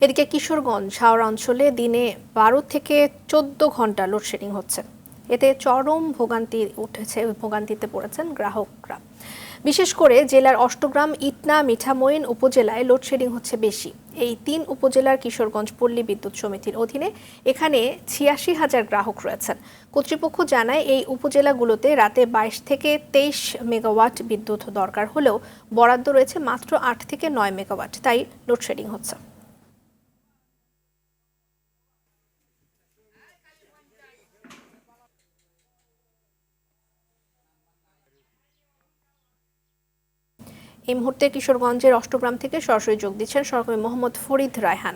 এদিকে কিশোরগঞ্জ হাওড় অঞ্চলে দিনে 12 থেকে 14 ঘন্টা লোডশেডিং হচ্ছে। এতে চরম ভোগান্তিতে পড়েছেন গ্রাহকরা। বিশেষ করে জেলার অষ্টগ্রাম, ইটনা, মিঠামইন উপজেলায় লোডশেডিং হচ্ছে বেশি। এই 3 উপজেলার কিশোরগঞ্জ পল্লী বিদ্যুৎ সমিতির অধীনে এখানে 86,000 গ্রাহক রয়েছেন। কর্তৃপক্ষ জানায় এই উপজেলাগুলোতে রাতে 22 থেকে 23 মেগাওয়াট বিদ্যুৎ দরকার হলেও বরাদ্দ রয়েছে মাত্র 8 থেকে 9 মেগাওয়াট, তাই লোডশেডিং হচ্ছে। এই মুহূর্তে কিশোরগঞ্জের অষ্টগ্রাম থেকে সরাসরি যোগ দিচ্ছেন সহকর্মী মোহাম্মদ ফরিদ রায়হান।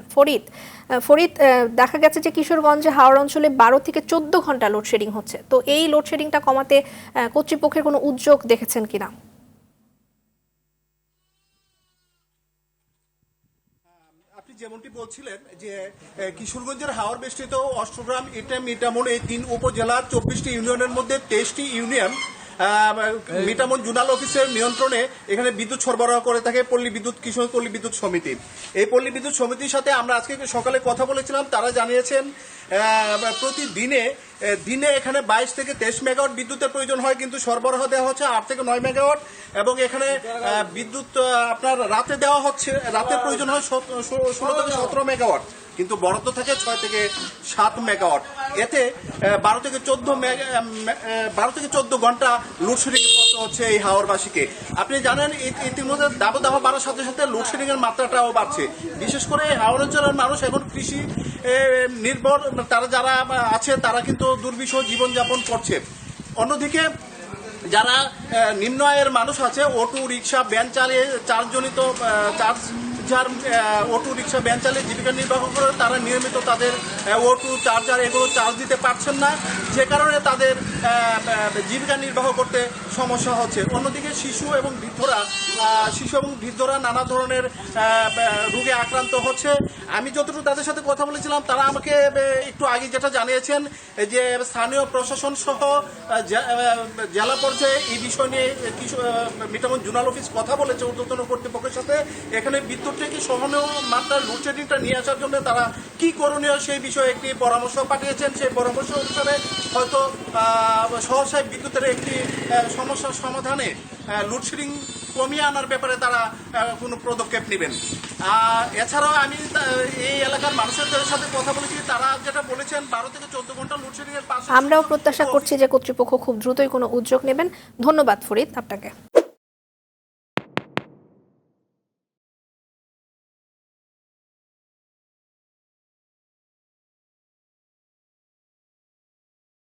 ফরিদ, দেখা গেছে যে কিশোরগঞ্জে হাওড় অঞ্চলে 12 থেকে 14 ঘন্টা লোডশেডিং হচ্ছে। তো এই লোডশেডিংটা কমাতে কর্তৃপক্ষের কোনো উদ্যোগ দেখেছেন কিনা? আপনি যেমনটি বলছিলেন যে কিশোরগঞ্জের হাওর বেষ্টিত অষ্টগ্রাম, ইটা, মিঠামইন এই 3 উপজেলার 24টি ইউনিয়নের মধ্যে 23টি ইউনিয়ন মিঠামইন জোনাল অফিসের নিয়ন্ত্রণে এখানে বিদ্যুৎ সরবরাহ করে থাকে কিশোরগঞ্জ পল্লী বিদ্যুৎ সমিতি। এই পল্লী বিদ্যুৎ সমিতির সাথে আমরা আজকে সকালে কথা বলেছিলাম। তারা জানিয়েছেন প্রতিদিনে এখানে 22 থেকে 23 মেগাওয়াট বিদ্যুতের প্রয়োজন হয়, কিন্তু সরবরাহ দেওয়া হচ্ছে 8 থেকে 9 মেগাওয়াট, এবং এখানে বিদ্যুৎ আপনার রাতে দেওয়া হচ্ছে, রাতের প্রয়োজন হয় 16 থেকে 17 মেগাওয়াট, কিন্তু বরাদ্দ থাকে 6 থেকে 7 মেগাওয়াট। এতে 12 থেকে 14 ঘন্টা লোডশেডিং করতে হচ্ছে এই হাওরবাসীকে। আপনি জানেন ইতিমধ্যে দাবদাহ বাড়ার সাথে সাথে লোডশেডিং এর মাত্রাটাও বাড়ছে। বিশেষ করে হাওর অঞ্চলের মানুষ এখন কৃষি নির্ভর, তারা যারা আছে তারা কিন্তু দুর্বিষহ জীবনযাপন করছে। অন্যদিকে যারা নিম্ন আয়ের মানুষ আছে, অটো রিক্সা, ভ্যান চালিয়ে যার অটো রিক্সা, ভ্যান চালিয়ে জীবিকা নির্বাহ করে, তারা নিয়মিত তাদের অটো, চার্জার এগুলো চার্জ দিতে পারছেন না, যে কারণে তাদের জীবিকা নির্বাহ করতে সমস্যা হচ্ছে। অন্যদিকে শিশু এবং বৃদ্ধরা নানা ধরনের রোগে আক্রান্ত হচ্ছে। আমি যতটুকু তাদের সাথে কথা বলেছিলাম, তারা আমাকে একটু আগে যেটা জানিয়েছেন যে স্থানীয় প্রশাসন সহ জেলা পর্যায়ে এই বিষয় নিয়ে মিঠামইন জোনাল অফিস কথা বলেছে ঊর্ধ্বতন কর্তৃপক্ষের সাথে। এখানে বিদ্যুৎ থেকে সহনীয় মাত্রার লোডশেডিংটা নিয়ে আসার জন্য তারা কি করণীয় সেই বিষয়ে একটি পরামর্শ পাঠিয়েছেন। সেই পরামর্শ অনুসারে হয়তো সহসায় বিদ্যুতের একটি সমস্যার সমাধানে লোডশেডিং কমিয়ে আনার ব্যাপারে তারা কোনো পদক্ষেপ নেবেন। এছাড়াও আমি এই এলাকার মানুষের সাথে কথা বলেছি, তারা যেটা বলেছেন 12 থেকে 14 ঘন্টা লোডশেডিং এর পাশে আমরাও প্রত্যাশা করছি যে কর্তৃপক্ষ খুব দ্রুতই কোনো উদ্যোগ নেবেন। ধন্যবাদ ফরিদ আপনাকে।